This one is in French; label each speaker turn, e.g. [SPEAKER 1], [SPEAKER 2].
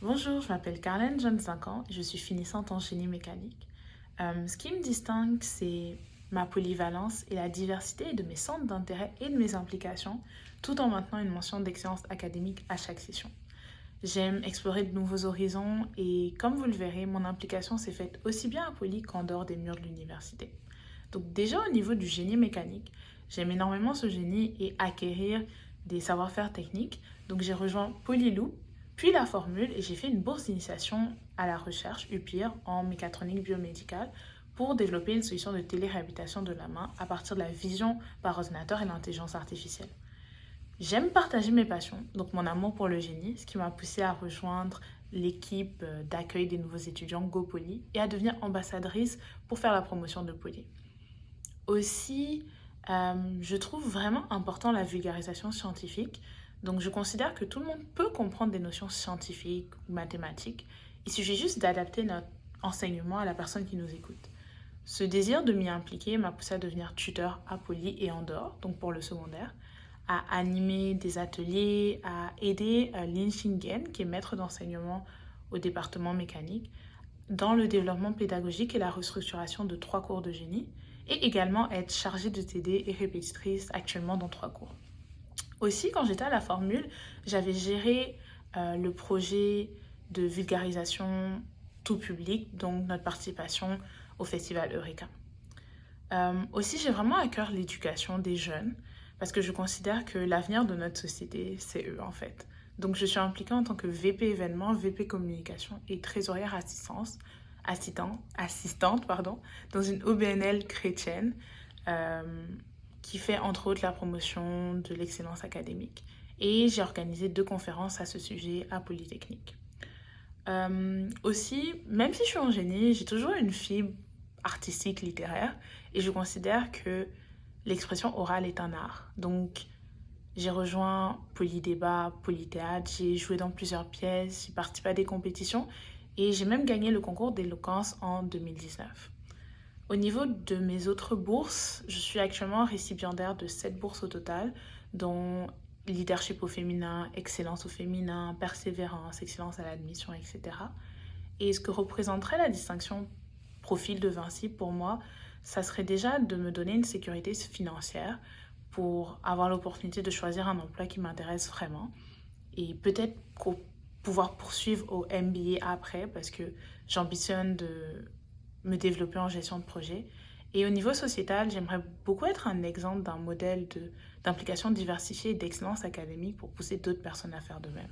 [SPEAKER 1] Bonjour, je m'appelle Carlène, j'ai 25 ans et je suis finissante en génie mécanique. Ce qui me distingue, c'est ma polyvalence et la diversité de mes centres d'intérêt et de mes implications, tout en maintenant une mention d'excellence académique à chaque session. J'aime explorer de nouveaux horizons et, comme vous le verrez, mon implication s'est faite aussi bien à Poly qu'en dehors des murs de l'université. Donc déjà au niveau du génie mécanique, j'aime énormément ce génie et acquérir des savoir-faire techniques. Donc j'ai rejoint Polylou, puis la formule et j'ai fait une bourse d'initiation à la recherche UPIR en mécatronique biomédicale pour développer une solution de téléréhabilitation de la main à partir de la vision par ordinateur et l'intelligence artificielle. J'aime partager mes passions, donc mon amour pour le génie, ce qui m'a poussée à rejoindre l'équipe d'accueil des nouveaux étudiants GoPoly et à devenir ambassadrice pour faire la promotion de Poly. Aussi, je trouve vraiment important la vulgarisation scientifique. Donc, je considère que tout le monde peut comprendre des notions scientifiques ou mathématiques. Il suffit juste d'adapter notre enseignement à la personne qui nous écoute. Ce désir de m'y impliquer m'a poussé à devenir tuteur à Poly et en dehors, donc pour le secondaire, à animer des ateliers, à aider Lin Shingen, qui est maître d'enseignement au département mécanique, dans le développement pédagogique et la restructuration de 3 cours de génie, et également être chargée de TD et répétitrice actuellement dans 3 cours. Aussi, quand j'étais à la formule, j'avais géré le projet de vulgarisation tout public, donc notre participation au festival Eureka. Aussi, j'ai vraiment à cœur l'éducation des jeunes, parce que je considère que l'avenir de notre société, c'est eux en fait. Donc, je suis impliquée en tant que VP événements, VP communication et trésorière assistante, dans une OBNL chrétienne euh, qui fait entre autres la promotion de l'excellence académique. Et j'ai organisé 2 conférences à ce sujet à Polytechnique. Aussi, même si je suis en génie, j'ai toujours une fibre artistique, littéraire, et je considère que l'expression orale est un art. Donc, j'ai rejoint Polydébat, Polythéâtre, j'ai joué dans plusieurs pièces, j'ai participé à des compétitions et j'ai même gagné le concours d'éloquence en 2019. Au niveau de mes autres bourses, je suis actuellement récipiendaire de 7 bourses au total, dont leadership au féminin, excellence au féminin, persévérance, excellence à l'admission, etc. Et ce que représenterait la distinction profil de Vinci pour moi, ça serait déjà de me donner une sécurité financière pour avoir l'opportunité de choisir un emploi qui m'intéresse vraiment et peut-être pouvoir poursuivre au MBA après parce que j'ambitionne de me développer en gestion de projet. Et au niveau sociétal, j'aimerais beaucoup être un exemple d'un modèle d'implication diversifiée et d'excellence académique pour pousser d'autres personnes à faire de même.